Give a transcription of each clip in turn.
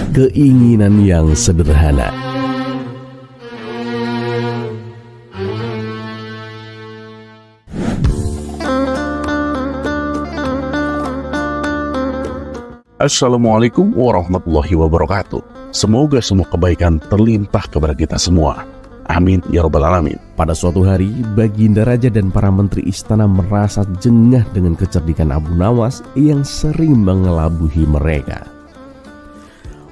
Keinginan yang sederhana. Assalamualaikum warahmatullahi wabarakatuh. Semoga semua kebaikan terlimpah kepada kita semua. Amin ya rabbal alamin. Pada suatu hari, Baginda Raja dan para menteri istana merasa jengah dengan kecerdikan Abu Nawas yang sering mengelabuhi mereka.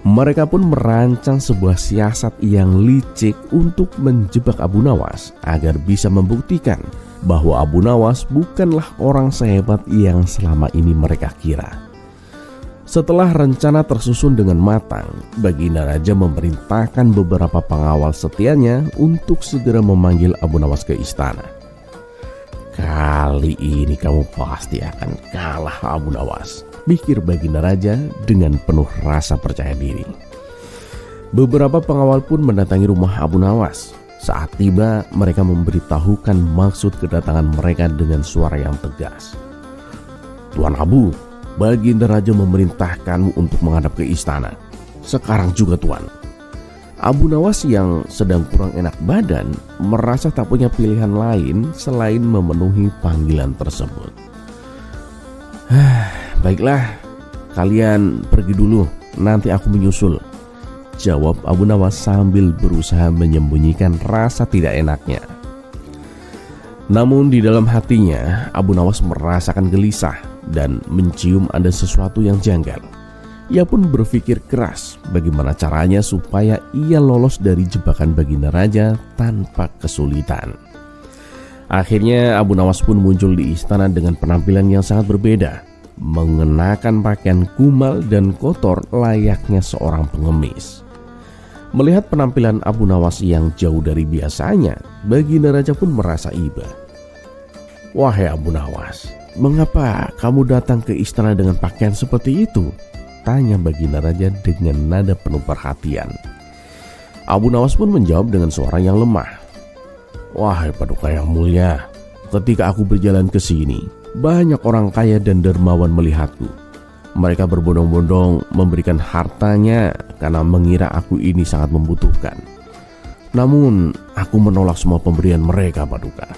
Mereka pun merancang sebuah siasat yang licik untuk menjebak Abu Nawas agar bisa membuktikan bahwa Abu Nawas bukanlah orang sehebat yang selama ini mereka kira. Setelah rencana tersusun dengan matang, Baginda Raja memerintahkan beberapa pengawal setianya untuk segera memanggil Abu Nawas ke istana. Kali ini kamu pasti akan kalah, Abu Nawas, pikir Baginda Raja dengan penuh rasa percaya diri. Beberapa pengawal pun mendatangi rumah Abu Nawas. Saat tiba, mereka memberitahukan maksud kedatangan mereka dengan suara yang tegas. Tuan Abu, Baginda Raja memerintahkanmu untuk menghadap ke istana. Sekarang juga, Tuan. Abu Nawas yang sedang kurang enak badan merasa tak punya pilihan lain selain memenuhi panggilan tersebut. Baiklah, kalian pergi dulu, nanti aku menyusul, jawab Abu Nawas sambil berusaha menyembunyikan rasa tidak enaknya. Namun di dalam hatinya, Abu Nawas merasakan gelisah dan mencium ada sesuatu yang janggal. Ia pun berpikir keras bagaimana caranya supaya ia lolos dari jebakan Baginda Raja tanpa kesulitan. Akhirnya Abu Nawas pun muncul di istana dengan penampilan yang sangat berbeda, mengenakan pakaian kumal dan kotor layaknya seorang pengemis. Melihat penampilan Abu Nawas yang jauh dari biasanya, Baginda Raja pun merasa iba. Wahai Abu Nawas, mengapa kamu datang ke istana dengan pakaian seperti itu? Tanya Baginda Raja dengan nada penuh perhatian. Abu Nawas pun menjawab dengan suara yang lemah. Wahai Paduka yang mulia, ketika aku berjalan ke sini, banyak orang kaya dan dermawan melihatku. Mereka berbondong-bondong memberikan hartanya karena mengira aku ini sangat membutuhkan. Namun aku menolak semua pemberian mereka, Paduka.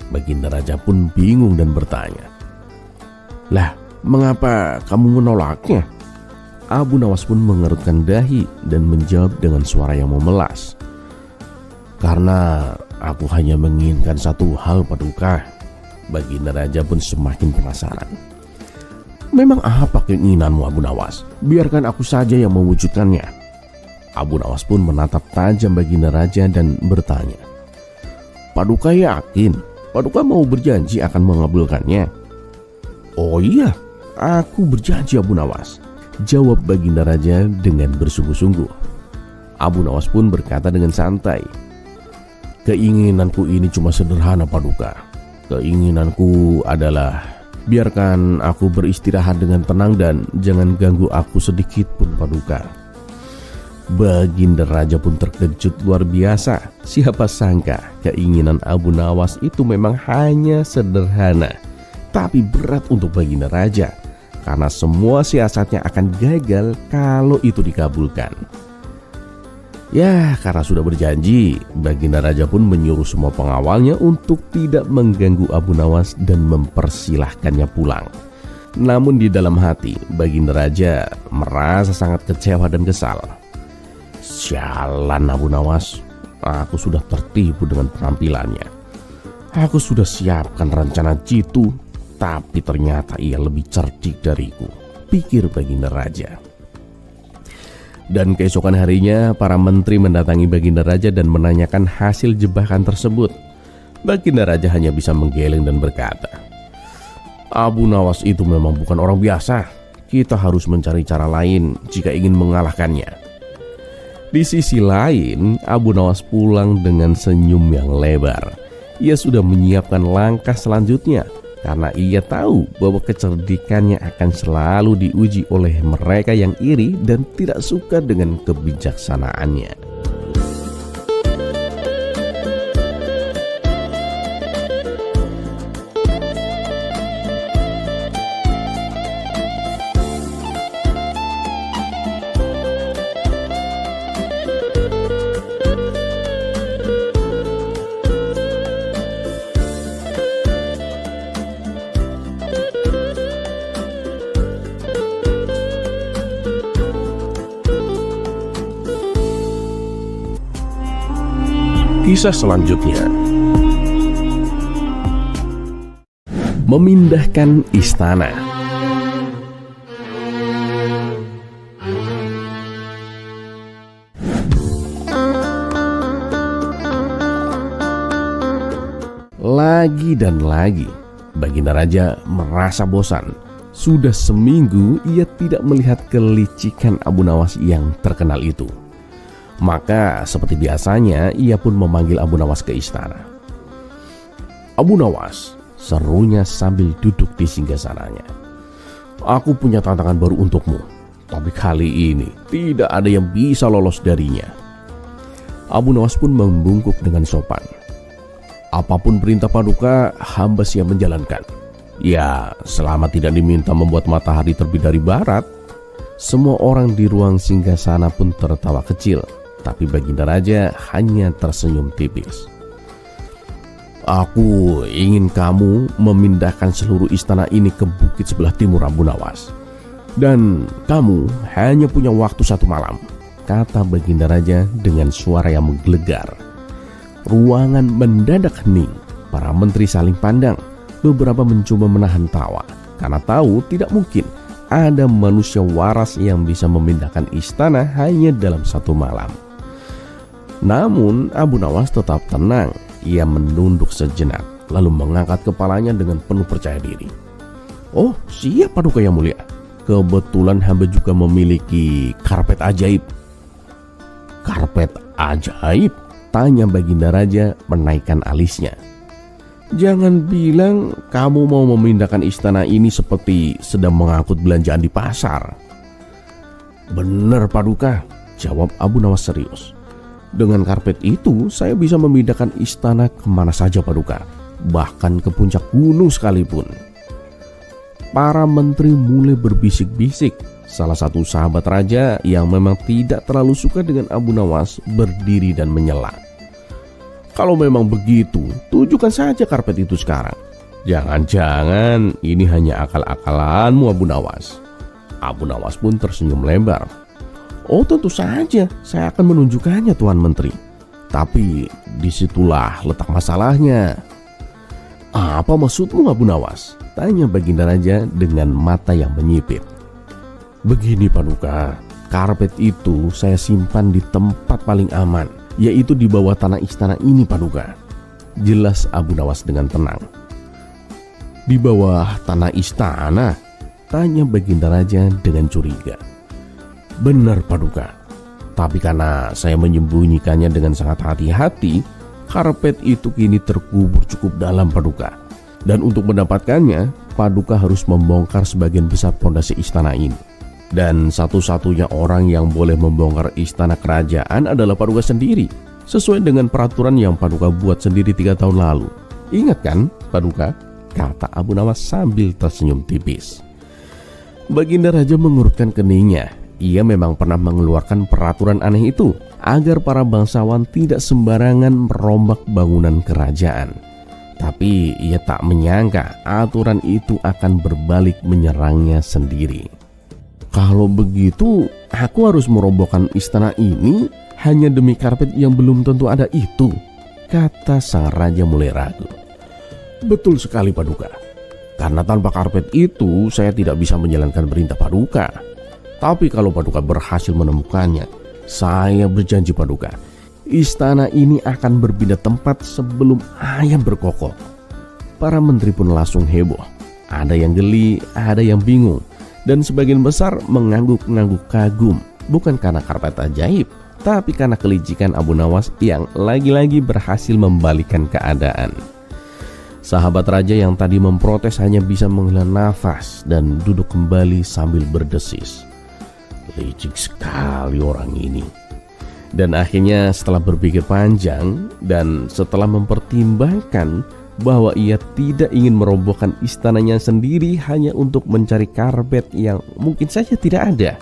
Baginda Raja pun bingung dan bertanya, lah, mengapa kamu menolaknya? Abu Nawas pun mengerutkan dahi dan menjawab dengan suara yang memelas. Karena aku hanya menginginkan satu hal, Paduka. Baginda Raja pun semakin penasaran. Memang apa keinginanmu, Abu Nawas? Biarkan aku saja yang mewujudkannya. Abu Nawas pun menatap tajam Baginda Raja dan bertanya, Paduka yakin? Paduka mau berjanji akan mengabulkannya? Oh iya, aku berjanji, Abu Nawas, jawab Baginda Raja dengan bersungguh-sungguh. Abu Nawas pun berkata dengan santai, keinginanku ini cuma sederhana, Paduka. Keinginanku adalah biarkan aku beristirahat dengan tenang dan jangan ganggu aku sedikit pun, Paduka. Baginda Raja pun terkejut luar biasa. Siapa sangka keinginan Abu Nawas itu memang hanya sederhana, tapi berat untuk Baginda Raja, karena semua siasatnya akan gagal kalau itu dikabulkan. Ya, karena sudah berjanji, Baginda Raja pun menyuruh semua pengawalnya untuk tidak mengganggu Abu Nawas dan mempersilahkannya pulang. Namun di dalam hati, Baginda Raja merasa sangat kecewa dan kesal. Sialan Abu Nawas, aku sudah tertipu dengan penampilannya. Aku sudah siapkan rencana jitu, tapi ternyata ia lebih cerdik dariku, pikir Baginda Raja. Dan keesokan harinya, para menteri mendatangi Baginda Raja dan menanyakan hasil jebakan tersebut. Baginda Raja hanya bisa menggeleng dan berkata, Abu Nawas itu memang bukan orang biasa. Kita harus mencari cara lain jika ingin mengalahkannya. Di sisi lain, Abu Nawas pulang dengan senyum yang lebar. Ia sudah menyiapkan langkah selanjutnya karena ia tahu bahwa kecerdikannya akan selalu diuji oleh mereka yang iri dan tidak suka dengan kebijaksanaannya. Kisah selanjutnya, memindahkan istana. Lagi dan lagi, Baginda Raja merasa bosan. Sudah seminggu ia tidak melihat kelicikan Abu Nawas yang terkenal itu. Maka seperti biasanya ia pun memanggil Abu Nawas ke istana. "Abu Nawas," serunya sambil duduk di singgasananya, "aku punya tantangan baru untukmu. Tapi kali ini tidak ada yang bisa lolos darinya." Abu Nawas pun membungkuk dengan sopan. "Apapun perintah Paduka, hamba siap menjalankan." Ya, selama tidak diminta membuat matahari terbit dari barat. Semua orang di ruang singgasana pun tertawa kecil, tapi Baginda Raja hanya tersenyum tipis. "Aku ingin kamu memindahkan seluruh istana ini ke bukit sebelah timur, Abu Nawas. Dan kamu hanya punya waktu 1 malam," kata Baginda Raja dengan suara yang menggelegar. Ruangan mendadak hening. Para menteri saling pandang. Beberapa mencoba menahan tawa karena tahu tidak mungkin ada manusia waras yang bisa memindahkan istana hanya dalam 1 malam. Namun Abu Nawas tetap tenang. Ia menunduk sejenak lalu mengangkat kepalanya dengan penuh percaya diri. "Oh, siap Paduka Yang Mulia. Kebetulan hamba juga memiliki karpet ajaib." "Karpet ajaib?" tanya Baginda Raja menaikkan alisnya. "Jangan bilang kamu mau memindahkan istana ini seperti sedang mengangkut belanjaan di pasar." "Benar Paduka," jawab Abu Nawas serius. "Dengan karpet itu saya bisa memindahkan istana kemana saja Paduka, bahkan ke puncak gunung sekalipun." Para menteri mulai berbisik-bisik. Salah satu sahabat raja yang memang tidak terlalu suka dengan Abu Nawas berdiri dan menyela. "Kalau memang begitu, tunjukkan saja karpet itu sekarang. Jangan-jangan ini hanya akal-akalanmu, Abu Nawas." Abu Nawas pun tersenyum lebar. "Oh, tentu saja saya akan menunjukkannya Tuan Menteri. Tapi disitulah letak masalahnya." "Apa maksudmu Abu Nawas?" tanya Baginda Raja dengan mata yang menyipit. "Begini Paduka, karpet itu saya simpan di tempat paling aman, yaitu di bawah tanah istana ini Paduka," jelas Abu Nawas dengan tenang. "Di bawah tanah istana?" tanya Baginda Raja dengan curiga. "Benar Paduka, tapi karena saya menyembunyikannya dengan sangat hati-hati, karpet itu kini terkubur cukup dalam Paduka. Dan untuk mendapatkannya, Paduka harus membongkar sebagian besar pondasi istana ini. Dan satu-satunya orang yang boleh membongkar istana kerajaan adalah Paduka sendiri, sesuai dengan peraturan yang Paduka buat sendiri 3 tahun lalu. Ingat kan Paduka?" kata Abu Nawas sambil tersenyum tipis. Baginda Raja mengurutkan keningnya. Ia memang pernah mengeluarkan peraturan aneh itu agar para bangsawan tidak sembarangan merombak bangunan kerajaan. Tapi ia tak menyangka aturan itu akan berbalik menyerangnya sendiri. "Kalau begitu, aku harus merobohkan istana ini hanya demi karpet yang belum tentu ada itu," kata sang raja mulai ragu. "Betul sekali Paduka. Karena tanpa karpet itu saya tidak bisa menjalankan perintah Paduka. Tapi kalau Paduka berhasil menemukannya, saya berjanji Paduka, istana ini akan berpindah tempat sebelum ayam berkokok." Para menteri pun langsung heboh. Ada yang geli, ada yang bingung, dan sebagian besar mengangguk-ngangguk kagum. Bukan karena karpet ajaib, tapi karena kelicikan Abu Nawas yang lagi-lagi berhasil membalikan keadaan. Sahabat raja yang tadi memprotes hanya bisa menghela nafas dan duduk kembali sambil berdesis. Licik sekali orang ini. Dan akhirnya setelah berpikir panjang dan setelah mempertimbangkan bahwa ia tidak ingin merobohkan istananya sendiri hanya untuk mencari karpet yang mungkin saja tidak ada,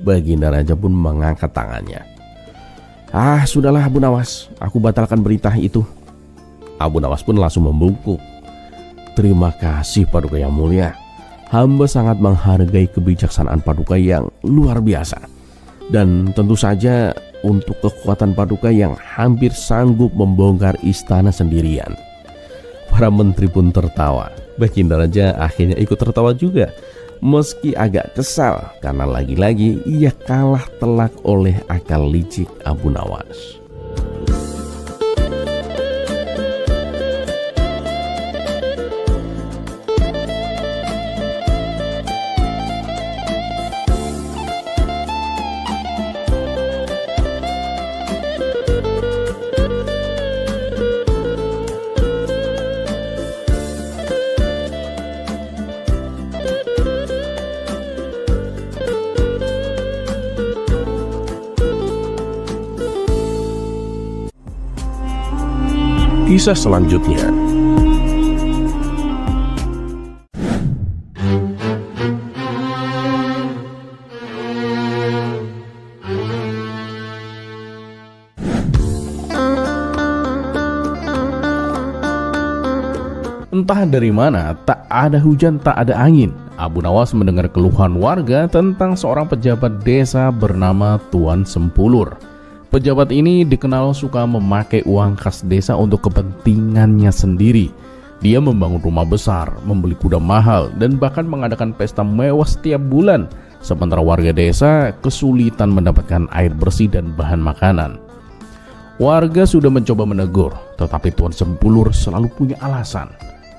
Baginda Raja pun mengangkat tangannya. "Ah, sudahlah Abu Nawas, aku batalkan berita itu." Abu Nawas pun langsung membungkuk. "Terima kasih Paduka Yang Mulia. Hamba sangat menghargai kebijaksanaan Paduka yang luar biasa. Dan tentu saja untuk kekuatan Paduka yang hampir sanggup membongkar istana sendirian. Para menteri pun tertawa. Baginda Raja akhirnya ikut tertawa juga, meski agak kesal karena lagi-lagi ia kalah telak oleh akal licik Abu Nawas. Kisah selanjutnya. Entah dari mana, tak ada hujan, tak ada angin, Abu Nawas mendengar keluhan warga tentang seorang pejabat desa bernama Tuan Sempulur. Pejabat ini dikenal suka memakai uang kas desa untuk kepentingannya sendiri. Dia membangun rumah besar, membeli kuda mahal, dan bahkan mengadakan pesta mewah setiap bulan. Sementara warga desa kesulitan mendapatkan air bersih dan bahan makanan. Warga sudah mencoba menegur, tetapi Tuan Sempulur selalu punya alasan.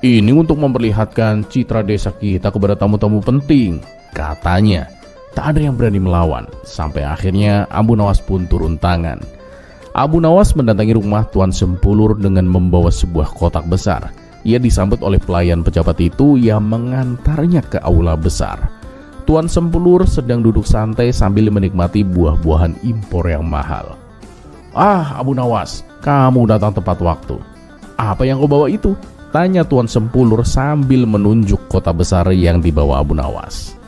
Ini untuk memperlihatkan citra desa kita kepada tamu-tamu penting, katanya. Tak ada yang berani melawan, sampai akhirnya Abu Nawas pun turun tangan. Abu Nawas mendatangi rumah Tuan Sempulur dengan membawa sebuah kotak besar. Ia disambut oleh pelayan pejabat itu yang mengantarnya ke aula besar. Tuan Sempulur sedang duduk santai sambil menikmati buah-buahan impor yang mahal. "Ah, Abu Nawas, kamu datang tepat waktu. Apa yang kau bawa itu?" tanya Tuan Sempulur sambil menunjuk kotak besar yang dibawa Abu Nawas.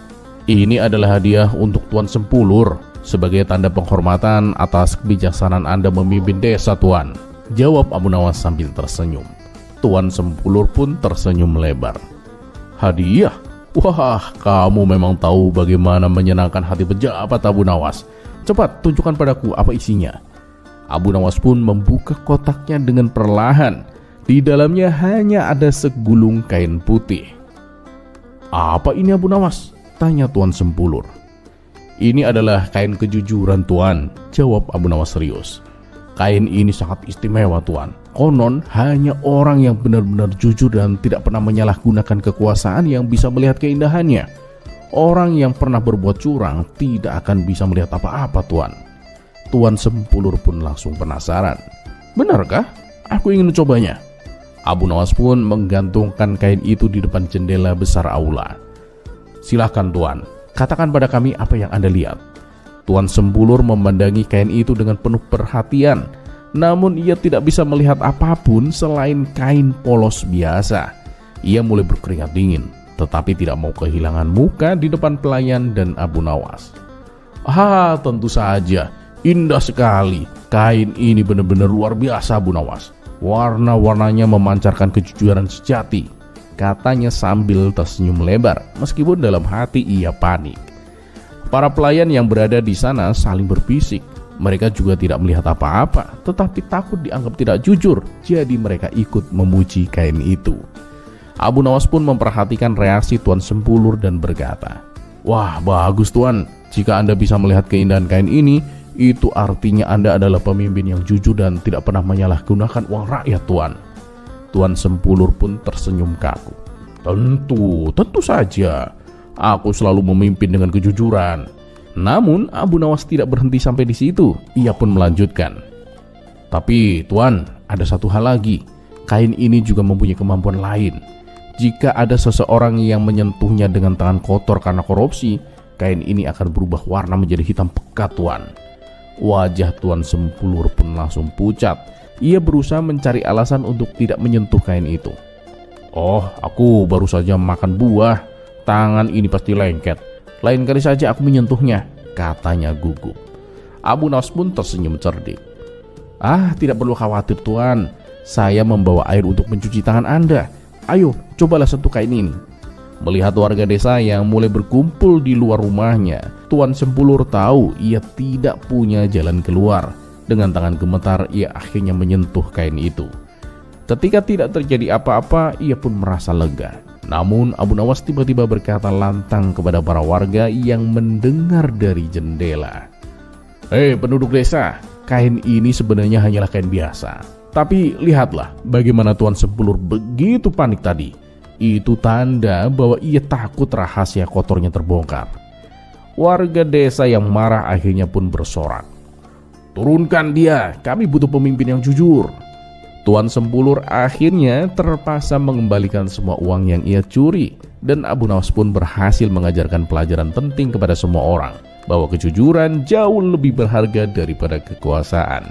"Ini adalah hadiah untuk Tuan Sempulur sebagai tanda penghormatan atas kebijaksanaan Anda memimpin desa, Tuan," jawab Abu Nawas sambil tersenyum. Tuan Sempulur pun tersenyum lebar. "Hadiah? Wah, kamu memang tahu bagaimana menyenangkan hati pejabat, Abu Nawas. Cepat tunjukkan padaku apa isinya." Abu Nawas pun membuka kotaknya dengan perlahan. Di dalamnya hanya ada segulung kain putih. "Apa ini, Abu Nawas?" tanya Tuan Sempulur. "Ini adalah kain kejujuran, Tuan," jawab Abu Nawas serius. "Kain ini sangat istimewa, Tuan. Konon hanya orang yang benar-benar jujur dan tidak pernah menyalahgunakan kekuasaan yang bisa melihat keindahannya. Orang yang pernah berbuat curang tidak akan bisa melihat apa-apa, Tuan." Tuan Sempulur pun langsung penasaran. "Benarkah? Aku ingin mencobanya." Abu Nawas pun menggantungkan kain itu di depan jendela besar aula. "Silahkan, Tuan, katakan pada kami apa yang Anda lihat." Tuan Sempulur memandangi kain itu dengan penuh perhatian, namun ia tidak bisa melihat apapun selain kain polos biasa. Ia mulai berkeringat dingin, tetapi tidak mau kehilangan muka di depan pelayan dan Abu Nawas. "Ah, tentu saja, indah sekali. Kain ini benar-benar luar biasa, Abu Nawas. Warna-warnanya memancarkan kejujuran sejati," katanya sambil tersenyum lebar, meskipun dalam hati ia panik. Para pelayan yang berada di sana saling berbisik. Mereka juga tidak melihat apa-apa, tetapi takut dianggap tidak jujur, jadi mereka ikut memuji kain itu. Abu Nawas pun memperhatikan reaksi Tuan Sempulur dan berkata, "Wah, bagus, Tuan. Jika Anda bisa melihat keindahan kain ini, itu artinya Anda adalah pemimpin yang jujur dan tidak pernah menyalahgunakan uang rakyat, Tuan." Tuan Sempulur pun tersenyum kaku. Tentu saja. Aku selalu memimpin dengan kejujuran." Namun Abu Nawas tidak berhenti sampai di situ. Ia pun melanjutkan, "Tapi, Tuan, ada satu hal lagi. Kain ini juga mempunyai kemampuan lain. Jika ada seseorang yang menyentuhnya dengan tangan kotor karena korupsi, kain ini akan berubah warna menjadi hitam pekat, Tuan." Wajah Tuan Sempulur pun langsung pucat. Ia berusaha mencari alasan untuk tidak menyentuh kain itu. "Oh, aku baru saja makan buah. Tangan ini pasti lengket. Lain kali saja aku menyentuhnya," katanya gugup. Abu Nawas pun tersenyum cerdik. "Ah, tidak perlu khawatir, Tuan. Saya membawa air untuk mencuci tangan Anda. Ayo, cobalah sentuh kain ini." Melihat warga desa yang mulai berkumpul di luar rumahnya, Tuan Sempulur tahu ia tidak punya jalan keluar. Dengan tangan gemetar, ia akhirnya menyentuh kain itu. Ketika tidak terjadi apa-apa, ia pun merasa lega. Namun, Abu Nawas tiba-tiba berkata lantang kepada para warga yang mendengar dari jendela. "Hei penduduk desa, kain ini sebenarnya hanyalah kain biasa. Tapi lihatlah bagaimana Tuan Sempulur begitu panik tadi. Itu tanda bahwa ia takut rahasia kotornya terbongkar." Warga desa yang marah akhirnya pun bersorak. "Turunkan dia, kami butuh pemimpin yang jujur." Tuan Sempulur akhirnya terpaksa mengembalikan semua uang yang ia curi, dan Abu Nawas pun berhasil mengajarkan pelajaran penting kepada semua orang, bahwa kejujuran jauh lebih berharga daripada kekuasaan.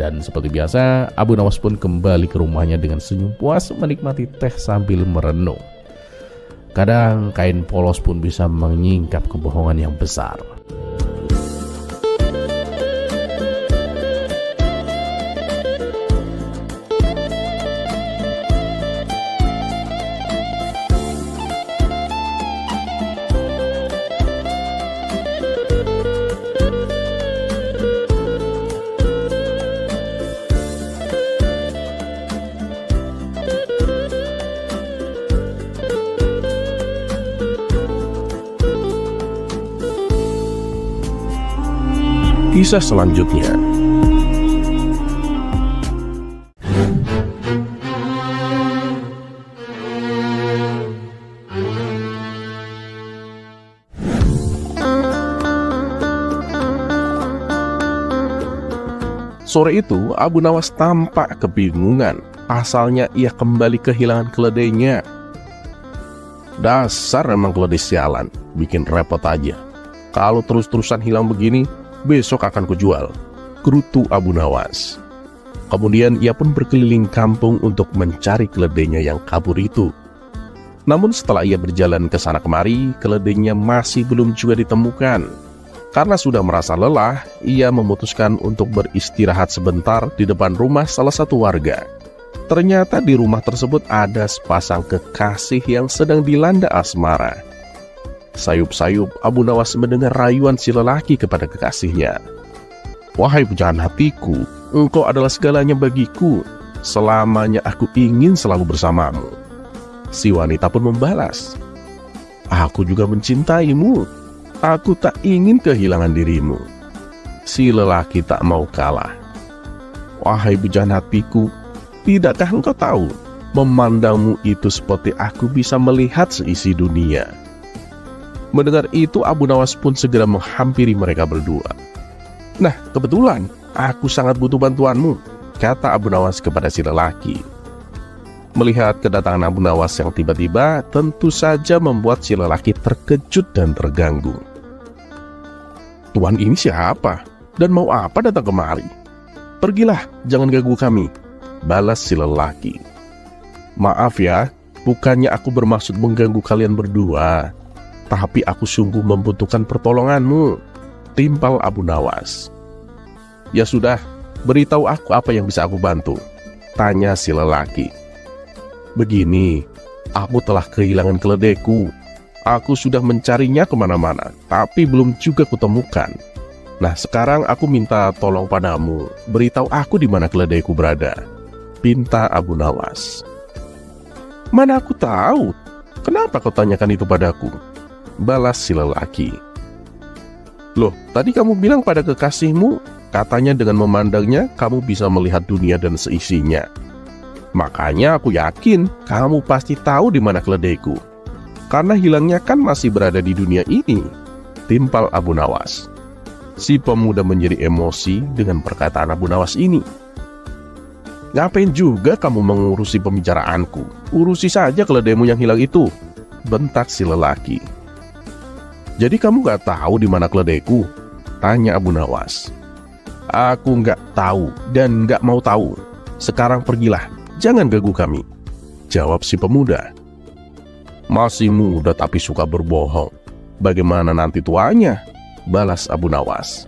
Dan seperti biasa, Abu Nawas pun kembali ke rumahnya dengan senyum puas menikmati teh sambil merenung. Kadang kain polos pun bisa menyingkap kebohongan yang besar. Kisah selanjutnya. Sore itu, Abu Nawas tampak kebingungan. Pasalnya ia kembali kehilangan keledainya. Dasar emang keledai sialan, bikin repot aja. Kalau terus-terusan hilang begini, besok akan kujual, gerutu Abu Nawas. Kemudian ia pun berkeliling kampung untuk mencari keledainya yang kabur itu. Namun setelah ia berjalan ke sana kemari, keledainya masih belum juga ditemukan. Karena sudah merasa lelah, ia memutuskan untuk beristirahat sebentar di depan rumah salah satu warga. Ternyata di rumah tersebut ada sepasang kekasih yang sedang dilanda asmara. Sayup-sayup Abu Nawas mendengar rayuan si lelaki kepada kekasihnya. "Wahai pujaan hatiku, engkau adalah segalanya bagiku. Selamanya aku ingin selalu bersamamu." Si wanita pun membalas, "Aku juga mencintaimu. Aku tak ingin kehilangan dirimu." Si lelaki tak mau kalah. "Wahai pujaan hatiku, tidakkah engkau tahu, memandangmu itu seperti aku bisa melihat seisi dunia." Mendengar itu, Abu Nawas pun segera menghampiri mereka berdua. "Nah, kebetulan aku sangat butuh bantuanmu," kata Abu Nawas kepada si lelaki. Melihat kedatangan Abu Nawas yang tiba-tiba, tentu saja membuat si lelaki terkejut dan terganggu. "Tuan ini siapa? Dan mau apa datang kemari? Pergilah, jangan ganggu kami," balas si lelaki. "Maaf ya, bukannya aku bermaksud mengganggu kalian berdua. Tapi aku sungguh membutuhkan pertolonganmu," timpal Abu Nawas. "Ya sudah, beritahu aku apa yang bisa aku bantu," tanya si lelaki. "Begini, aku telah kehilangan keledaiku. Aku sudah mencarinya kemana-mana, tapi belum juga kutemukan. Nah, sekarang aku minta tolong padamu, beritahu aku di mana keledaiku berada," pinta Abu Nawas. "Mana aku tahu? Kenapa kau tanyakan itu padaku?" balas si lelaki. "Loh, tadi kamu bilang pada kekasihmu, katanya dengan memandangnya kamu bisa melihat dunia dan seisinya. Makanya aku yakin kamu pasti tahu di mana keledaiku. Karena hilangnya kan masih berada di dunia ini," timpal Abu Nawas. Si pemuda menjadi emosi dengan perkataan Abu Nawas ini. "Ngapain juga kamu mengurusi pembicaraanku? Urusi saja keledaimu yang hilang itu," bentak si lelaki. "Jadi kamu gak tahu di mana keledaiku?" tanya Abu Nawas. "Aku gak tahu dan gak mau tahu. Sekarang pergilah, jangan ganggu kami," jawab si pemuda. "Masih muda tapi suka berbohong. Bagaimana nanti tuanya?" balas Abu Nawas.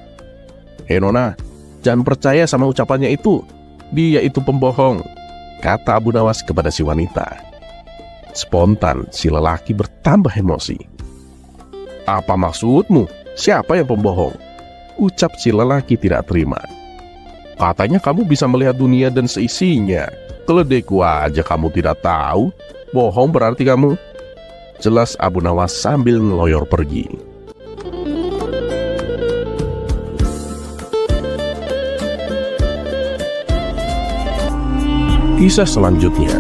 "Hei Nona, jangan percaya sama ucapannya itu. Dia itu pembohong," kata Abu Nawas kepada si wanita. Spontan si lelaki bertambah emosi. "Apa maksudmu? Siapa yang pembohong?" ucap si lelaki tidak terima. "Katanya kamu bisa melihat dunia dan seisinya. Keledaiku aja kamu tidak tahu. Bohong berarti kamu," jelas Abu Nawas sambil ngeloyor pergi. Kisah selanjutnya.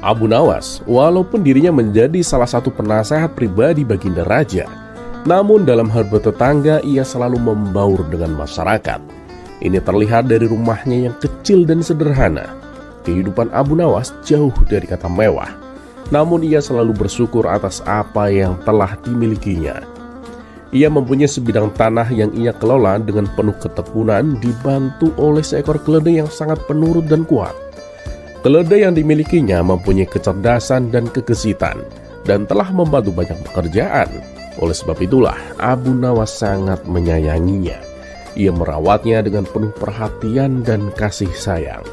Abu Nawas, walaupun dirinya menjadi salah satu penasehat pribadi Baginda Raja, namun dalam hal bertetangga ia selalu membaur dengan masyarakat. Ini terlihat dari rumahnya yang kecil dan sederhana. Kehidupan Abu Nawas jauh dari kata mewah, namun ia selalu bersyukur atas apa yang telah dimilikinya. Ia mempunyai sebidang tanah yang ia kelola dengan penuh ketekunan, dibantu oleh seekor keledai yang sangat penurut dan kuat. Keledai yang dimilikinya mempunyai kecerdasan dan kegesitan dan telah membantu banyak pekerjaan. Oleh sebab itulah Abu Nawas sangat menyayanginya. Ia merawatnya dengan penuh perhatian dan kasih sayang.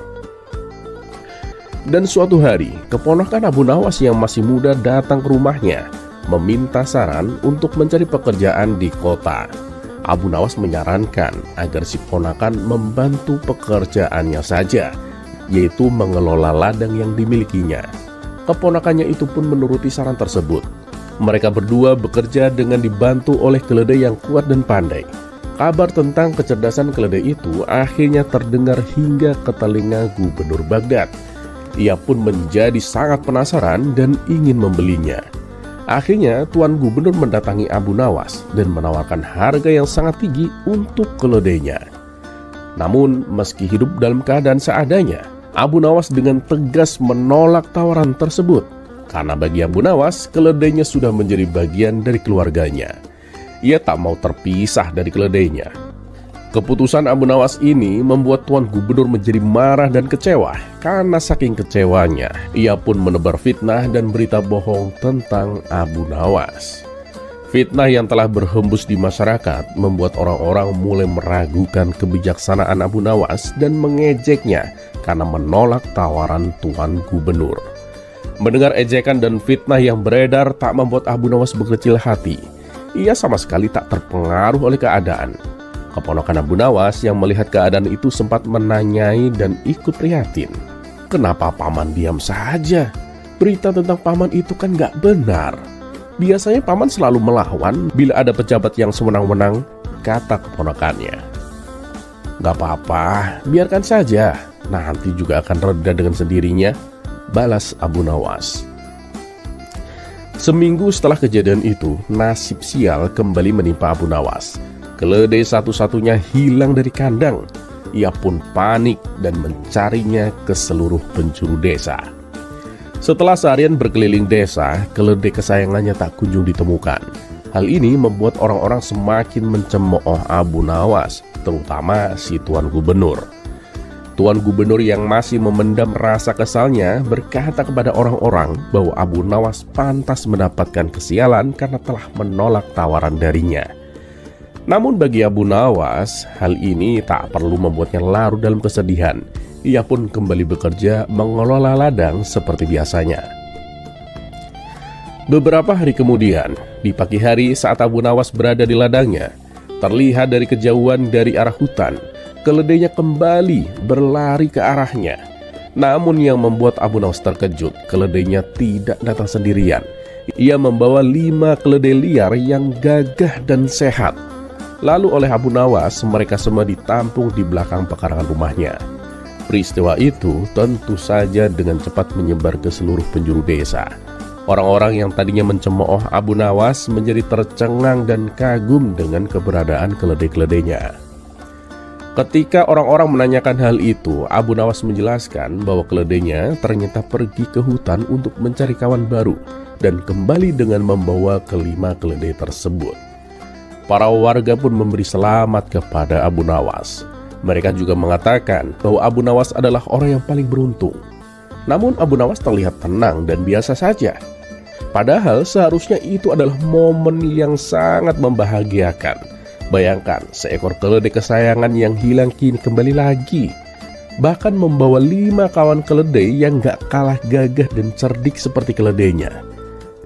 Dan suatu hari, keponakan Abu Nawas yang masih muda datang ke rumahnya, meminta saran untuk mencari pekerjaan di kota. Abu Nawas menyarankan agar si ponakan membantu pekerjaannya saja, yaitu mengelola ladang yang dimilikinya. Keponakannya itu pun menuruti saran tersebut. Mereka berdua bekerja dengan dibantu oleh keledai yang kuat dan pandai. Kabar tentang kecerdasan keledai itu akhirnya terdengar hingga ke telinga Gubernur Baghdad. Ia pun menjadi sangat penasaran dan ingin membelinya. Akhirnya Tuan Gubernur mendatangi Abu Nawas dan menawarkan harga yang sangat tinggi untuk keledainya. Namun meski hidup dalam keadaan seadanya, Abu Nawas dengan tegas menolak tawaran tersebut. Karena bagi Abu Nawas, keledainya sudah menjadi bagian dari keluarganya. Ia tak mau terpisah dari keledainya. Keputusan Abu Nawas ini membuat Tuan Gubernur menjadi marah dan kecewa. Karena saking kecewanya, ia pun menebar fitnah dan berita bohong tentang Abu Nawas. Fitnah yang telah berhembus di masyarakat membuat orang-orang mulai meragukan kebijaksanaan Abu Nawas dan mengejeknya karena menolak tawaran Tuan Gubernur. Mendengar ejekan dan fitnah yang beredar tak membuat Abu Nawas berkecil hati. Ia sama sekali tak terpengaruh oleh keadaan. Keponakan Abu Nawas yang melihat keadaan itu sempat menanyai dan ikut prihatin. "Kenapa paman diam saja? Berita tentang paman itu kan gak benar. Biasanya paman selalu melawan bila ada pejabat yang sewenang-wenang," kata keponakannya. "Gak apa-apa, biarkan saja. Nanti juga akan reda dengan sendirinya," balas Abu Nawas. Seminggu setelah kejadian itu, nasib sial kembali menimpa Abu Nawas. Keledai satu-satunya hilang dari kandang. Ia pun panik dan mencarinya ke seluruh penjuru desa. Setelah seharian berkeliling desa, keledai kesayangannya tak kunjung ditemukan. Hal ini membuat orang-orang semakin mencemooh Abu Nawas, terutama si Tuan Gubernur. Tuan Gubernur yang masih memendam rasa kesalnya berkata kepada orang-orang bahwa Abu Nawas pantas mendapatkan kesialan karena telah menolak tawaran darinya. Namun bagi Abu Nawas, hal ini tak perlu membuatnya larut dalam kesedihan. Ia pun kembali bekerja mengelola ladang seperti biasanya. Beberapa hari kemudian, di pagi hari saat Abu Nawas berada di ladangnya, terlihat dari kejauhan dari arah hutan, keledainya kembali berlari ke arahnya. Namun yang membuat Abu Nawas terkejut, keledainya tidak datang sendirian. Ia membawa 5 keledai liar yang gagah dan sehat. Lalu oleh Abu Nawas, mereka semua ditampung di belakang pekarangan rumahnya. Peristiwa itu tentu saja dengan cepat menyebar ke seluruh penjuru desa. Orang-orang yang tadinya mencemooh Abu Nawas menjadi tercengang dan kagum dengan keberadaan keledai-keledainya. Ketika orang-orang menanyakan hal itu, Abu Nawas menjelaskan bahwa keledainya ternyata pergi ke hutan untuk mencari kawan baru dan kembali dengan membawa kelima keledai tersebut. Para warga pun memberi selamat kepada Abu Nawas. Mereka juga mengatakan bahwa Abu Nawas adalah orang yang paling beruntung. Namun Abu Nawas terlihat tenang dan biasa saja. Padahal seharusnya itu adalah momen yang sangat membahagiakan. Bayangkan, seekor keledai kesayangan yang hilang kini kembali lagi. Bahkan membawa 5 kawan keledai yang gak kalah gagah dan cerdik seperti keledainya.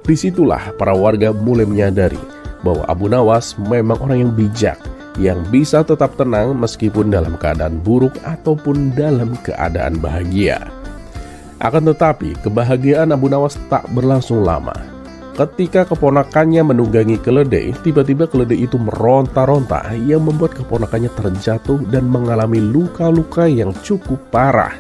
Disitulah para warga mulai menyadari bahwa Abu Nawas memang orang yang bijak, yang bisa tetap tenang meskipun dalam keadaan buruk ataupun dalam keadaan bahagia. Akan tetapi, kebahagiaan Abu Nawas tak berlangsung lama. Ketika keponakannya menunggangi keledai, tiba-tiba keledai itu meronta-ronta yang membuat keponakannya terjatuh dan mengalami luka-luka yang cukup parah.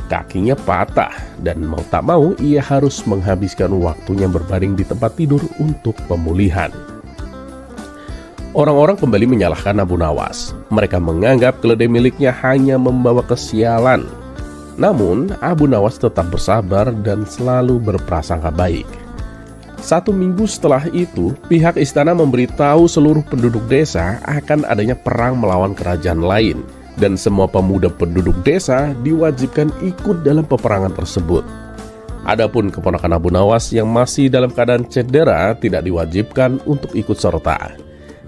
Kakinya patah dan mau tak mau ia harus menghabiskan waktunya berbaring di tempat tidur untuk pemulihan. Orang-orang kembali menyalahkan Abu Nawas. Mereka menganggap keledai miliknya hanya membawa kesialan. Namun, Abu Nawas tetap bersabar dan selalu berprasangka baik. 1 minggu setelah itu, pihak istana memberitahu seluruh penduduk desa akan adanya perang melawan kerajaan lain, dan semua pemuda penduduk desa diwajibkan ikut dalam peperangan tersebut. Adapun keponakan Abu Nawas yang masih dalam keadaan cedera tidak diwajibkan untuk ikut serta.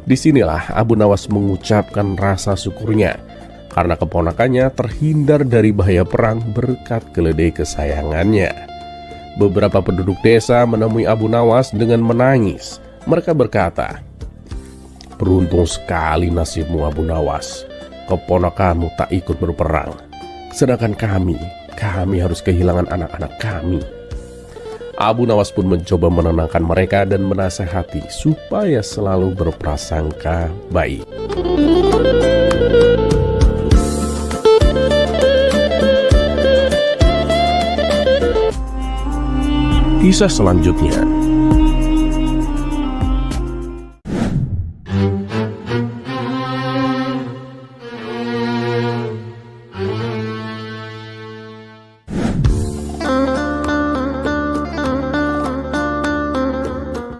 Disinilah Abu Nawas mengucapkan rasa syukurnya karena keponakannya terhindar dari bahaya perang berkat keledai kesayangannya. Beberapa penduduk desa menemui Abu Nawas dengan menangis. Mereka berkata, "Beruntung sekali nasibmu Abu Nawas. Keponakanmu tak ikut berperang. Sedangkan kami harus kehilangan anak-anak kami." Abu Nawas pun mencoba menenangkan mereka dan menasehati supaya selalu berprasangka baik. Kisah selanjutnya.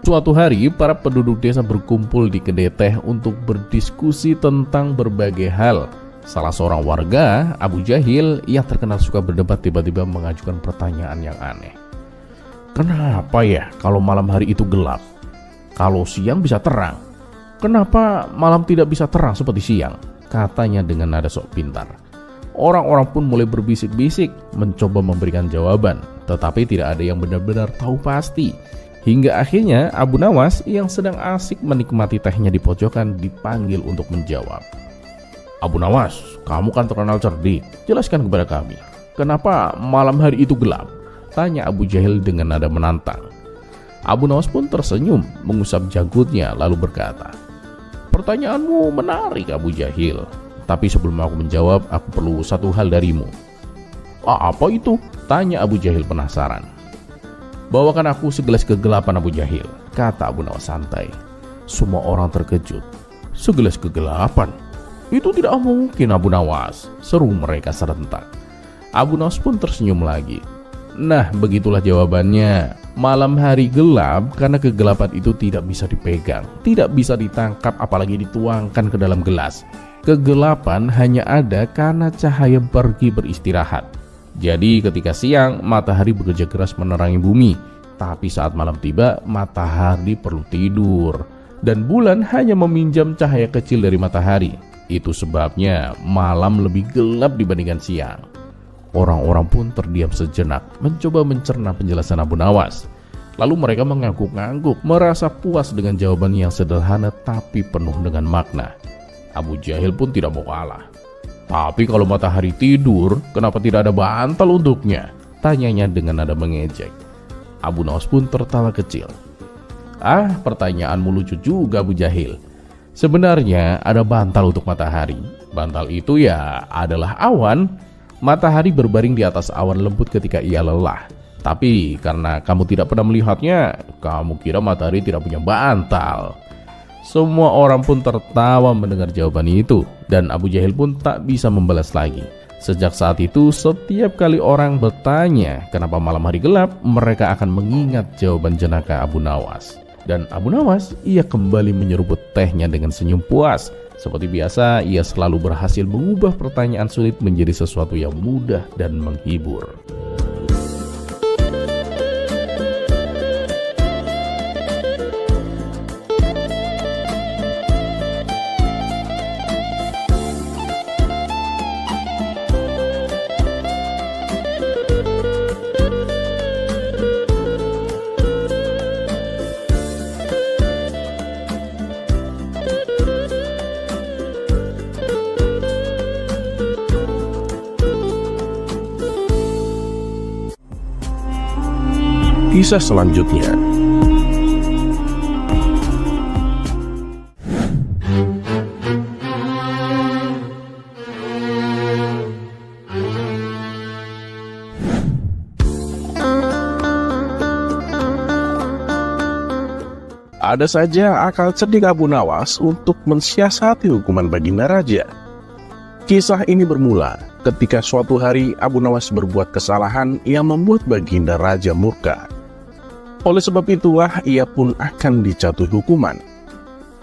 Suatu hari, para penduduk desa berkumpul di kedai teh untuk berdiskusi tentang berbagai hal. Salah seorang warga, Abu Jahil, yang terkenal suka berdebat, tiba-tiba mengajukan pertanyaan yang aneh. "Kenapa ya kalau malam hari itu gelap? Kalau siang bisa terang. Kenapa malam tidak bisa terang seperti siang?" katanya dengan nada sok pintar. Orang-orang pun mulai berbisik-bisik mencoba memberikan jawaban, tetapi tidak ada yang benar-benar tahu pasti. Hingga akhirnya Abu Nawas yang sedang asik menikmati tehnya di pojokan dipanggil untuk menjawab. "Abu Nawas, kamu kan terkenal cerdik. Jelaskan kepada kami, kenapa malam hari itu gelap?" tanya Abu Jahil dengan nada menantang. Abu Nawas pun tersenyum, mengusap janggutnya lalu berkata, "Pertanyaanmu menarik Abu Jahil. Tapi sebelum aku menjawab, aku perlu satu hal darimu." "Apa itu?" tanya Abu Jahil penasaran. "Bawakan aku segelas kegelapan Abu Jahil," kata Abu Nawas santai. Semua orang terkejut. "Segelas kegelapan? Itu tidak mungkin Abu Nawas," seru mereka serentak. Abu Nawas pun tersenyum lagi. "Nah, begitulah jawabannya. Malam hari gelap karena kegelapan itu tidak bisa dipegang, tidak bisa ditangkap apalagi dituangkan ke dalam gelas. Kegelapan hanya ada karena cahaya pergi beristirahat. Jadi ketika siang, matahari bekerja keras menerangi bumi. Tapi saat malam tiba, matahari perlu tidur. Dan bulan hanya meminjam cahaya kecil dari matahari. Itu sebabnya malam lebih gelap dibandingkan siang." Orang-orang pun terdiam sejenak, mencoba mencerna penjelasan Abu Nawas. Lalu mereka mengangguk-angguk, merasa puas dengan jawaban yang sederhana tapi penuh dengan makna. Abu Jahil pun tidak mau kalah. "Tapi kalau matahari tidur, kenapa tidak ada bantal untuknya?" tanyanya dengan nada mengejek. Abu Nawas pun tertawa kecil. Pertanyaanmu lucu juga Abu Jahil. Sebenarnya ada bantal untuk matahari. Bantal itu ya adalah awan. Matahari berbaring di atas awan lembut ketika ia lelah. Tapi karena kamu tidak pernah melihatnya, kamu kira matahari tidak punya bantal. Semua orang pun tertawa mendengar jawaban itu, dan Abu Jahil pun tak bisa membalas lagi. Sejak saat itu, setiap kali orang bertanya kenapa malam hari gelap, mereka akan mengingat jawaban jenaka Abu Nawas. Dan Abu Nawas, ia kembali menyeruput tehnya dengan senyum puas. Seperti biasa, ia selalu berhasil mengubah pertanyaan sulit menjadi sesuatu yang mudah dan menghibur. kisah selanjutnya. Ada saja akal cerdik Abu Nawas untuk mensiasati hukuman Baginda Raja. Kisah ini bermula ketika suatu hari Abu Nawas berbuat kesalahan yang membuat Baginda Raja murka. Oleh sebab itulah ia pun akan dijatuhi hukuman.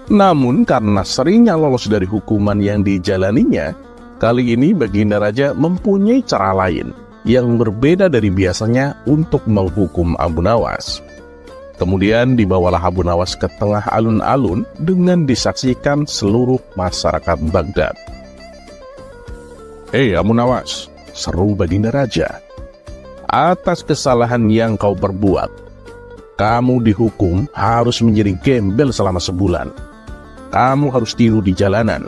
Namun karena seringnya lolos dari hukuman yang dijalaninya, kali ini Baginda Raja mempunyai cara lain yang berbeda dari biasanya untuk menghukum Abu Nawas. Kemudian dibawalah Abu Nawas ke tengah alun-alun dengan disaksikan seluruh masyarakat Baghdad. "Hei Abu Nawas," seru Baginda Raja, "atas kesalahan yang kau perbuat, kamu dihukum harus menjadi gembel selama sebulan. Kamu harus tidur di jalanan.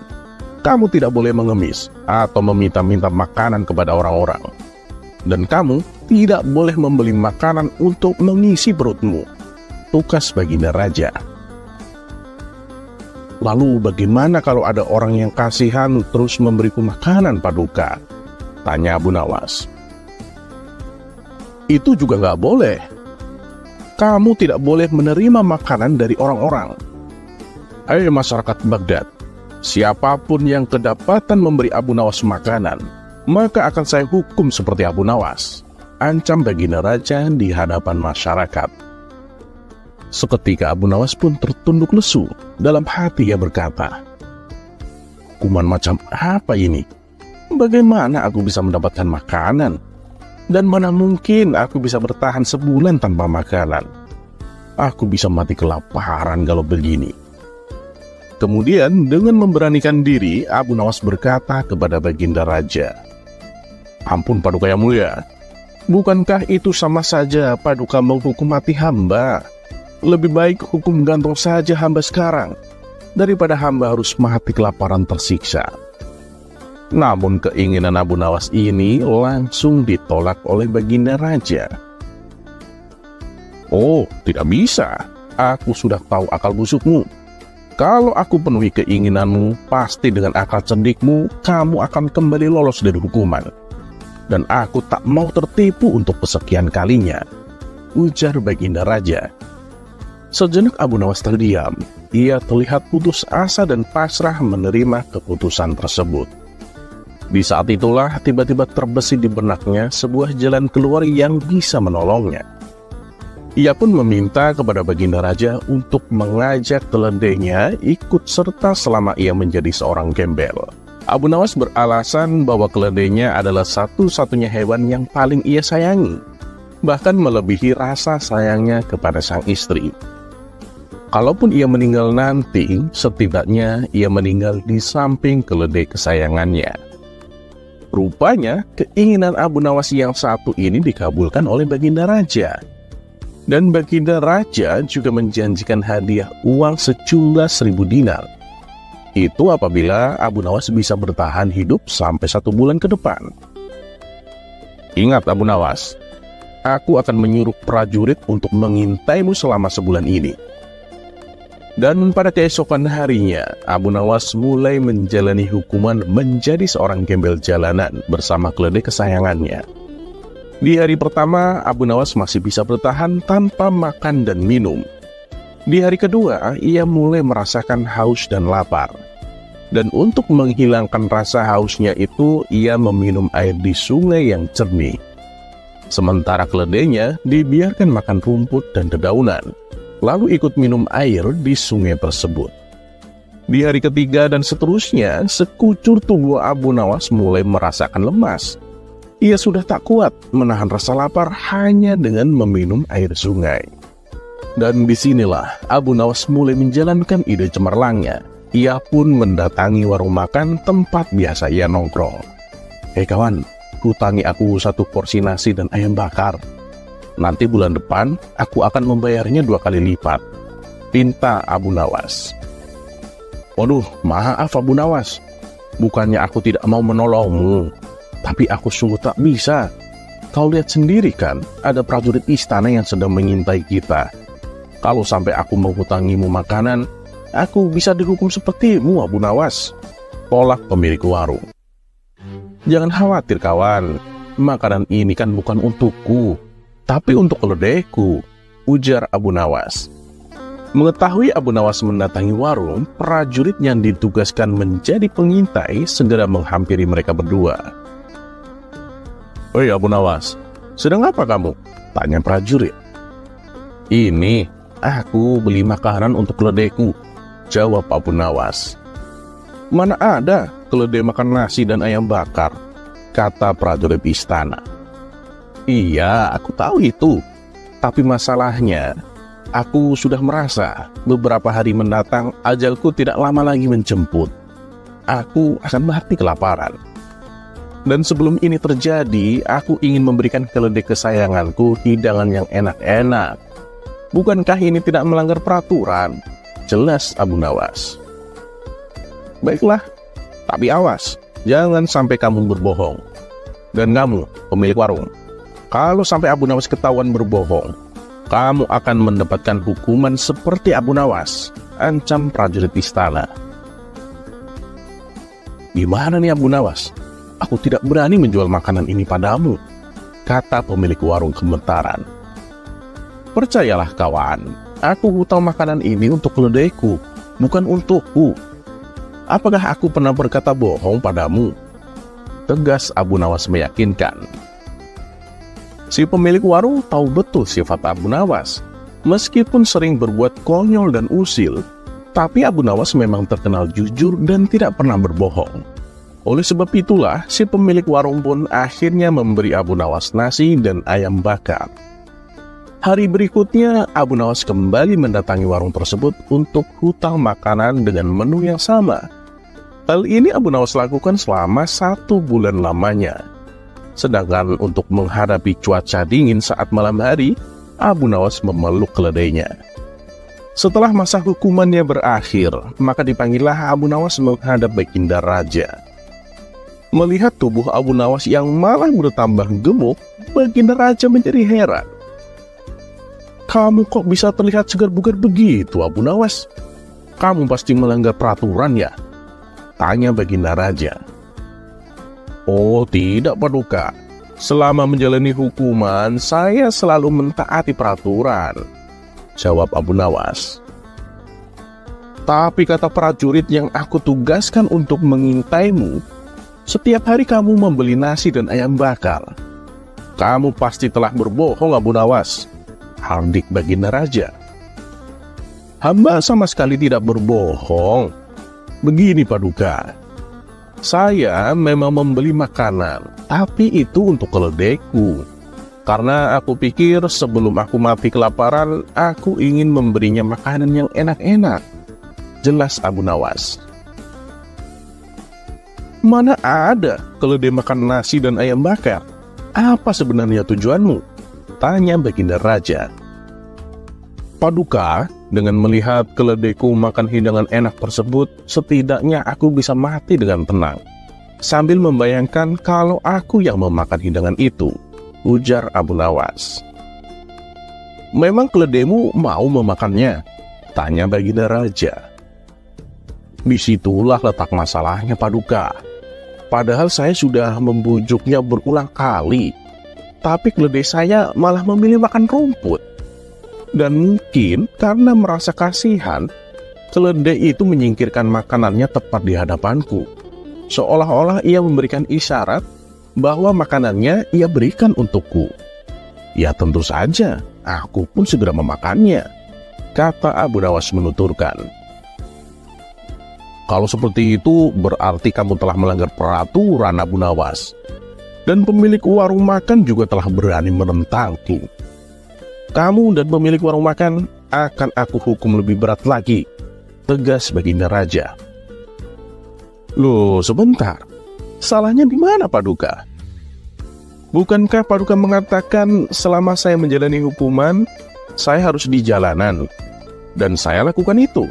Kamu tidak boleh mengemis atau meminta-minta makanan kepada orang-orang. Dan kamu tidak boleh membeli makanan untuk mengisi perutmu." Tugas Baginda Raja. "Lalu bagaimana kalau ada orang yang kasihan terus memberiku makanan, Paduka?" tanya Abu Nawas. "Itu juga nggak boleh. Kamu tidak boleh menerima makanan dari orang-orang. Hai masyarakat Baghdad, siapapun yang kedapatan memberi Abu Nawas makanan, maka akan saya hukum seperti Abu Nawas," ancam Baginda Raja di hadapan masyarakat. Seketika Abu Nawas pun tertunduk lesu. Dalam hati ia berkata, "Hukuman macam apa ini? Bagaimana aku bisa mendapatkan makanan? Dan mana mungkin aku bisa bertahan sebulan tanpa makanan? Aku bisa mati kelaparan kalau begini." Kemudian dengan memberanikan diri, Abu Nawas berkata kepada Baginda Raja, "Ampun Paduka yang mulia, bukankah itu sama saja Paduka menghukum mati hamba? Lebih baik hukum gantung saja hamba sekarang, daripada hamba harus mati kelaparan tersiksa." Namun keinginan Abu Nawas ini langsung ditolak oleh Baginda Raja. "Oh, tidak bisa. Aku sudah tahu akal busukmu. Kalau aku penuhi keinginanmu, pasti dengan akal cerdikmu, kamu akan kembali lolos dari hukuman. Dan aku tak mau tertipu untuk kesekian kalinya," ujar Baginda Raja. Sejenak Abu Nawas terdiam. Ia terlihat putus asa dan pasrah menerima keputusan tersebut. Di saat itulah tiba-tiba terbesit di benaknya sebuah jalan keluar yang bisa menolongnya. Ia pun meminta kepada Baginda Raja untuk mengajak keledainya ikut serta selama ia menjadi seorang gembel. Abu Nawas beralasan bahwa keledainya adalah satu-satunya hewan yang paling ia sayangi, bahkan melebihi rasa sayangnya kepada sang istri. Kalaupun ia meninggal nanti, setidaknya ia meninggal di samping keledai kesayangannya. Rupanya, keinginan Abu Nawas yang satu ini dikabulkan oleh Baginda Raja. Dan Baginda Raja juga menjanjikan hadiah uang sejumlah 1.000 dinar. Itu apabila Abu Nawas bisa bertahan hidup sampai 1 bulan ke depan. "Ingat Abu Nawas, aku akan menyuruh prajurit untuk mengintaimu selama sebulan ini." Dan pada keesokan harinya, Abu Nawas mulai menjalani hukuman menjadi seorang gembel jalanan bersama keledai kesayangannya. Di hari pertama, Abu Nawas masih bisa bertahan tanpa makan dan minum. Di hari kedua, ia mulai merasakan haus dan lapar. Dan untuk menghilangkan rasa hausnya itu, ia meminum air di sungai yang jernih. Sementara keledainya dibiarkan makan rumput dan dedaunan, lalu ikut minum air di sungai tersebut. Di hari ketiga dan seterusnya, sekucur tubuh Abu Nawas mulai merasakan lemas. Ia sudah tak kuat menahan rasa lapar hanya dengan meminum air sungai. Dan disinilah Abu Nawas mulai menjalankan ide cemerlangnya. Ia pun mendatangi warung makan tempat biasa ia nongkrong. "Hei kawan, hutangi aku 1 porsi nasi dan ayam bakar. Nanti bulan depan aku akan membayarnya 2 kali lipat," pinta Abu Nawas. "Waduh, maaf Abu Nawas. Bukannya aku tidak mau menolongmu, tapi aku sungguh tak bisa. Kau lihat sendiri kan, ada prajurit istana yang sedang mengintai kita. Kalau sampai aku menghutangimu makanan, aku bisa dihukum sepertimu, Abu Nawas. Tolak pemilik warung. Jangan khawatir kawan, makanan ini kan bukan untukku, tapi untuk keledaiku, ujar Abu Nawas. Mengetahui Abu Nawas mendatangi warung, prajurit yang ditugaskan menjadi pengintai segera menghampiri mereka berdua. "Oi Abu Nawas, sedang apa kamu?" tanya prajurit. "Ini, aku beli makanan untuk keledaiku," jawab Abu Nawas. "Mana ada keledai makan nasi dan ayam bakar," kata prajurit istana. "Iya, aku tahu itu. Tapi masalahnya, aku sudah merasa beberapa hari mendatang ajalku tidak lama lagi menjemput. Aku akan mati kelaparan. Dan sebelum ini terjadi, aku ingin memberikan keledai kesayanganku hidangan yang enak-enak. Bukankah ini tidak melanggar peraturan?" jelas Abu Nawas. "Baiklah, tapi awas, jangan sampai kamu berbohong. Dan kamu, pemilik warung, kalau sampai Abu Nawas ketahuan berbohong, kamu akan mendapatkan hukuman seperti Abu Nawas," ancam prajurit istana. "Gimana nih Abu Nawas? Aku tidak berani menjual makanan ini padamu," kata pemilik warung gemetaran. "Percayalah kawan, aku hutang makanan ini untuk keledaiku, bukan untukku. Apakah aku pernah berkata bohong padamu?" tegas Abu Nawas meyakinkan. Si pemilik warung tahu betul sifat Abu Nawas. Meskipun sering berbuat konyol dan usil, tapi Abu Nawas memang terkenal jujur dan tidak pernah berbohong. Oleh sebab itulah, si pemilik warung pun akhirnya memberi Abu Nawas nasi dan ayam bakar. Hari berikutnya, Abu Nawas kembali mendatangi warung tersebut untuk hutang makanan dengan menu yang sama. Hal ini Abu Nawas lakukan selama 1 bulan lamanya. Sedangkan untuk menghadapi cuaca dingin saat malam hari, Abu Nawas memeluk keledainya. Setelah masa hukumannya berakhir, maka dipanggillah Abu Nawas menghadap Baginda Raja. Melihat tubuh Abu Nawas yang malah bertambah gemuk, Baginda Raja menjadi heran. "Kamu kok bisa terlihat segar bugar begitu, Abu Nawas? Kamu pasti melanggar peraturan ya?" tanya Baginda Raja. "Oh tidak Paduka, selama menjalani hukuman saya selalu mentaati peraturan," jawab Abu Nawas. "Tapi kata prajurit yang aku tugaskan untuk mengintaimu, setiap hari kamu membeli nasi dan ayam bakar. Kamu pasti telah berbohong Abu Nawas," hardik Baginda Raja. "Hamba sama sekali tidak berbohong. Begini Paduka, saya memang membeli makanan, tapi itu untuk keledaiku. Karena aku pikir sebelum aku mati kelaparan, aku ingin memberinya makanan yang enak-enak," jelas Abu Nawas. "Mana ada keledai makan nasi dan ayam bakar? Apa sebenarnya tujuanmu?" tanya Baginda Raja. "Paduka, dengan melihat keledaiku makan hidangan enak tersebut, setidaknya aku bisa mati dengan tenang, sambil membayangkan kalau aku yang memakan hidangan itu," ujar Abu Nawas. "Memang keledaimu mau memakannya?" tanya Baginda Raja. "Disitulah letak masalahnya Paduka. Padahal saya sudah membujuknya berulang kali, tapi keledai saya malah memilih makan rumput. Dan mungkin karena merasa kasihan, keledai itu menyingkirkan makanannya tepat di hadapanku, seolah-olah ia memberikan isyarat bahwa makanannya ia berikan untukku. Ya tentu saja, aku pun segera memakannya," kata Abu Nawas menuturkan. "Kalau seperti itu, berarti kamu telah melanggar peraturan Abu Nawas. Dan pemilik warung makan juga telah berani menentangku. Kamu dan pemilik warung makan akan aku hukum lebih berat lagi," tegas Baginda Raja. "Loh, sebentar. Salahnya di mana Paduka? Bukankah Paduka mengatakan selama saya menjalani hukuman, saya harus di jalanan? Dan saya lakukan itu.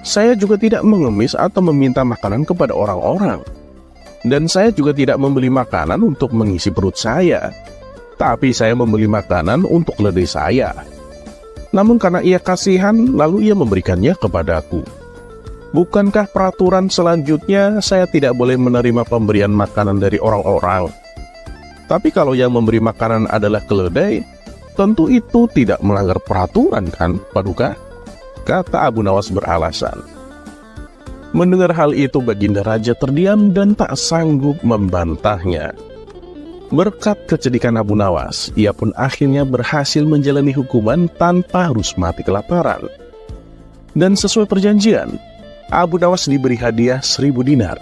Saya juga tidak mengemis atau meminta makanan kepada orang-orang. Dan saya juga tidak membeli makanan untuk mengisi perut saya. Tapi saya membeli makanan untuk keledai saya. Namun karena ia kasihan, lalu ia memberikannya kepadaku. Bukankah peraturan selanjutnya saya tidak boleh menerima pemberian makanan dari orang-orang? Tapi kalau yang memberi makanan adalah keledai, tentu itu tidak melanggar peraturan kan, Paduka? Kata Abu Nawas beralasan. Mendengar hal itu, Baginda Raja terdiam dan tak sanggup membantahnya. Berkat kecedikan Abu Nawas, ia pun akhirnya berhasil menjalani hukuman tanpa harus mati kelaparan. Dan sesuai perjanjian, Abu Nawas diberi hadiah 1000 dinar.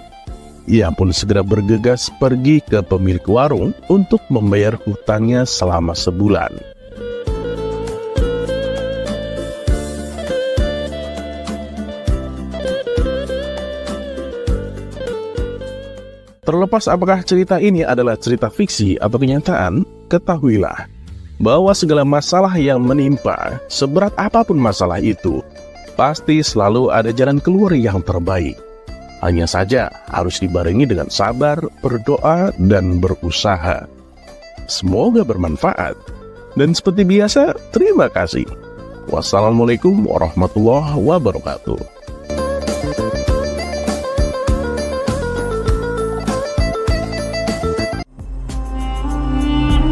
Ia pun segera bergegas pergi ke pemilik warung untuk membayar hutangnya selama sebulan. Terlepas apakah cerita ini adalah cerita fiksi atau kenyataan, ketahuilah bahwa segala masalah yang menimpa, seberat apapun masalah itu, pasti selalu ada jalan keluar yang terbaik. Hanya saja harus dibarengi dengan sabar, berdoa, dan berusaha. Semoga bermanfaat. Dan seperti biasa, terima kasih. Wassalamualaikum warahmatullahi wabarakatuh.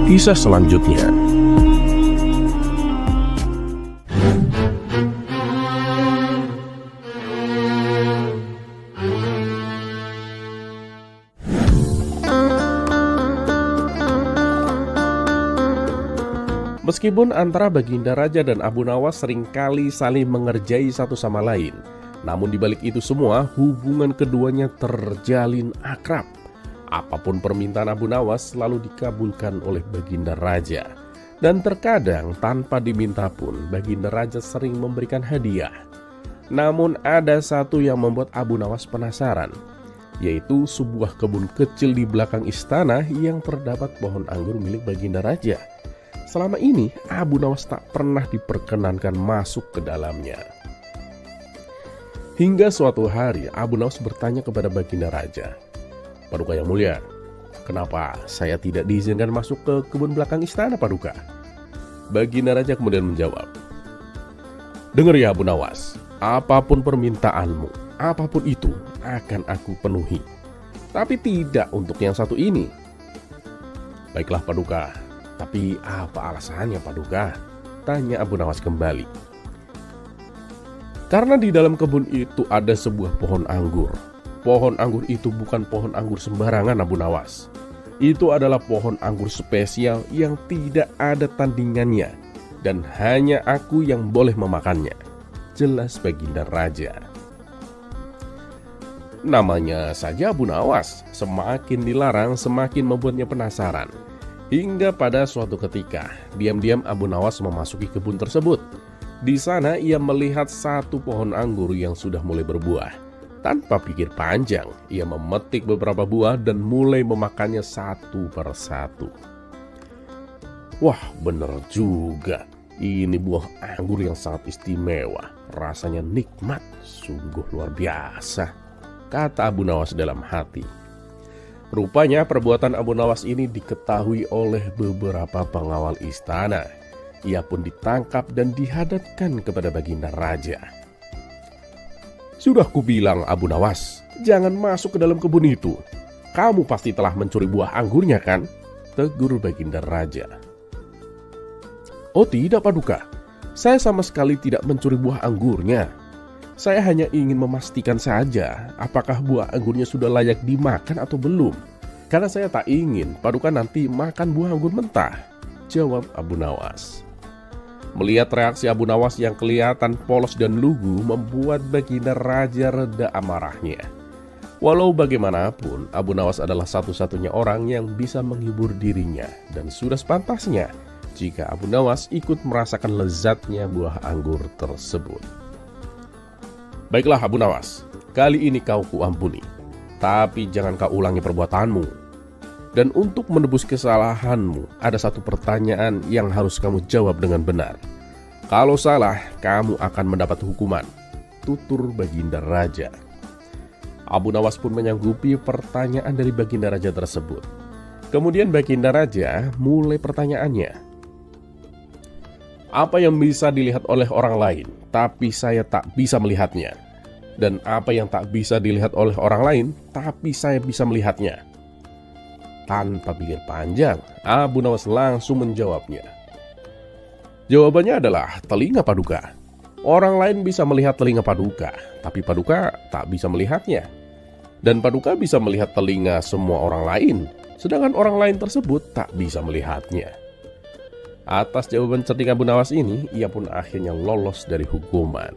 Kisah selanjutnya. Meskipun antara Baginda Raja dan Abu Nawas seringkali saling mengerjai satu sama lain, namun dibalik itu semua hubungan keduanya terjalin akrab. Apapun permintaan Abu Nawas selalu dikabulkan oleh Baginda Raja. Dan terkadang tanpa diminta pun Baginda Raja sering memberikan hadiah. Namun ada satu yang membuat Abu Nawas penasaran, yaitu sebuah kebun kecil di belakang istana yang terdapat pohon anggur milik Baginda Raja. Selama ini Abu Nawas tak pernah diperkenankan masuk ke dalamnya. Hingga suatu hari Abu Nawas bertanya kepada Baginda Raja, "Paduka yang mulia, kenapa saya tidak diizinkan masuk ke kebun belakang istana, Paduka?" Baginda Raja kemudian menjawab, "Dengar ya Abu Nawas, apapun permintaanmu, apapun itu akan aku penuhi. Tapi tidak untuk yang satu ini." "Baiklah Paduka, tapi apa alasannya Paduka?" tanya Abu Nawas kembali. "Karena di dalam kebun itu ada sebuah pohon anggur. Pohon anggur itu bukan pohon anggur sembarangan Abu Nawas. Itu adalah pohon anggur spesial yang tidak ada tandingannya dan hanya aku yang boleh memakannya," jelas Baginda Raja. Namanya saja Abu Nawas, semakin dilarang semakin membuatnya penasaran. Hingga pada suatu ketika, diam-diam Abu Nawas memasuki kebun tersebut. Di sana ia melihat satu pohon anggur yang sudah mulai berbuah. Tanpa pikir panjang, ia memetik beberapa buah dan mulai memakannya satu persatu. "Wah, bener juga. Ini buah anggur yang sangat istimewa. Rasanya nikmat, sungguh luar biasa," kata Abu Nawas dalam hati. Rupanya perbuatan Abu Nawas ini diketahui oleh beberapa pengawal istana. Ia pun ditangkap dan dihadapkan kepada Baginda Raja. "Sudah kubilang Abu Nawas, jangan masuk ke dalam kebun itu. Kamu pasti telah mencuri buah anggurnya kan?" tegur Baginda Raja. "Oh tidak Paduka, saya sama sekali tidak mencuri buah anggurnya. Saya hanya ingin memastikan saja apakah buah anggurnya sudah layak dimakan atau belum. Karena saya tak ingin Paduka nanti makan buah anggur mentah," jawab Abu Nawas. Melihat reaksi Abu Nawas yang kelihatan polos dan lugu membuat Baginda Raja reda amarahnya. Walau bagaimanapun, Abu Nawas adalah satu-satunya orang yang bisa menghibur dirinya, dan sudah sepantasnya jika Abu Nawas ikut merasakan lezatnya buah anggur tersebut. "Baiklah Abu Nawas, kali ini kau kuampuni, tapi jangan kau ulangi perbuatanmu. Dan untuk menebus kesalahanmu, ada satu pertanyaan yang harus kamu jawab dengan benar. Kalau salah, kamu akan mendapat hukuman," tutur Baginda Raja. Abu Nawas pun menyanggupi pertanyaan dari Baginda Raja tersebut. Kemudian Baginda Raja mulai pertanyaannya. Apa yang bisa dilihat oleh orang lain, tapi saya tak bisa melihatnya? Dan apa yang tak bisa dilihat oleh orang lain, tapi saya bisa melihatnya? Tanpa pikir panjang, Abu Nawas langsung menjawabnya. Jawabannya adalah telinga Paduka. Orang lain bisa melihat telinga Paduka, tapi Paduka tak bisa melihatnya. Dan Paduka bisa melihat telinga semua orang lain, sedangkan orang lain tersebut tak bisa melihatnya. Atas jawaban cerdik Abu Nawas ini, ia pun akhirnya lolos dari hukuman.